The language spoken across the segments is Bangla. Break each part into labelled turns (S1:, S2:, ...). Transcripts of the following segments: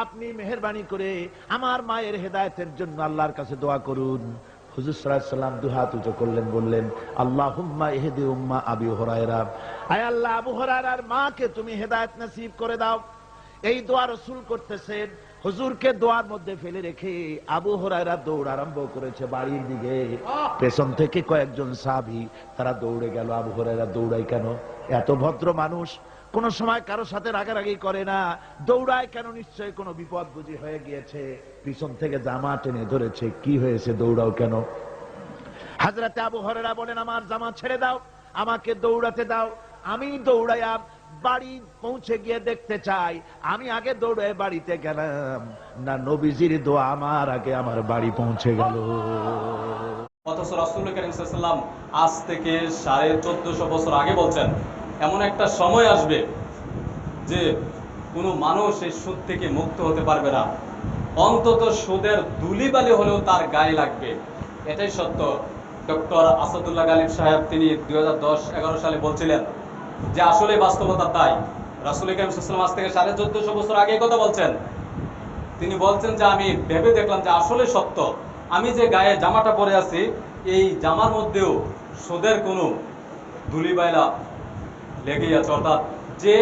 S1: আপনি মেহেরবানি করে আমার মায়ের হেদায়েতের জন্য আল্লাহর কাছে দোয়া করুন। হুজুর সাল্লাল্লাহু আলাইহি ওয়াসাল্লাম দুই হাত উঁচু করলেন, বললেন, আল্লাহুম্মা ইহদি উম্মা আবি হুরায়রা, আয় আল্লাহ, আবু হুরায়রার মাকে তুমি হেদায়েত নসিব করে দাও। এই দোয়া রাসূল করতেছেন। হুজুরকে দোয়ার মধ্যে ফেলে রেখে আবু হুরায়রা দৌড় আরম্ভ করেছে বাড়ির দিকে। পেছন থেকে কয়েকজন সাহাবী তারা দৌড়ে গেল। আবু হুরায়রা দৌড়ায় কেন? এত ভদ্র মানুষ, কোন সময় কারো সাথে রাগারাগি করে না, দৌড়ায় কেন? নিশ্চয়ই কোনো বিপদ বুঝি হয়ে গিয়েছে। পিছন থেকে জামা টেনে ধরেছে। কি হয়েছে, দৌড়াও কেন? হযরতে আবু হুরায়রা বলেন, আমার জামা ছেড়ে দাও, আমাকে দৌড়াতে দাও। আমি দৌড়াইয়া বাড়ি পৌঁছে গিয়ে দেখতে চাই, আমি আগে দৌড়ে বাড়িতে গেলাম না নবীজির দোয়া আমার আগে আমার বাড়ি পৌঁছে গেল।
S2: অথচ রাসূল করিম সাল্লাল্লাহু আলাইহি ওয়াসাল্লাম আজ থেকে 1450 বছর আগে বলছেন, এমন একটা সময় আসবে যে কোনো মানুষ এই সুদ থেকে মুক্ত হতে পারবে না, অন্তত সুদের ধুলিবালি হলেও তার গায়ে লাগবে। এটাই সত্য। ডক্টর আসাদুল্লাহ গালিব সাহেব তিনি 2010-11 সালে বলছিলেন যে আসলে বাস্তবতা তাই। রাসূল করিম সাল্লাল্লাহু আলাইহি ওয়াসাল্লাম আজ থেকে 1450 বছর আগে কথা বলছেন। তিনি বলছেন যে আমি ভেবে দেখলাম যে আসলে সত্য। আমি যে গায়ে জামাটা পরে আছি, এই জামার মধ্যেও সুদের কোনো ধুলিবাইলা লেগেই আছে। অর্থাৎ যে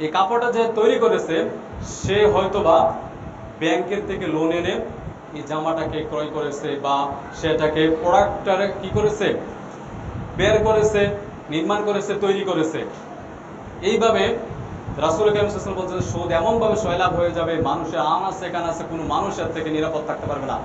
S2: এই কাপড়টা যে তৈরি করেছে সে হয়তোবা ব্যাংকের থেকে লোন এনে এই জামাটাকে ক্রয় করেছে, বা সেটাকে প্রোডাক্টটারে কি করেছে, বের করেছে, নির্মাণ করেছে, তৈরি করেছে। এইভাবে রাসূল করিম সাল্লাল্লাহু আলাইহি ওয়াসাল্লাম বলছেন সুদ এমনভাবে সয়লাভ হয়ে যাবে, মানুষের আনাচে কানাচে কোনো মানুষ এর থেকে নিরাপদ থাকতে পারবে না।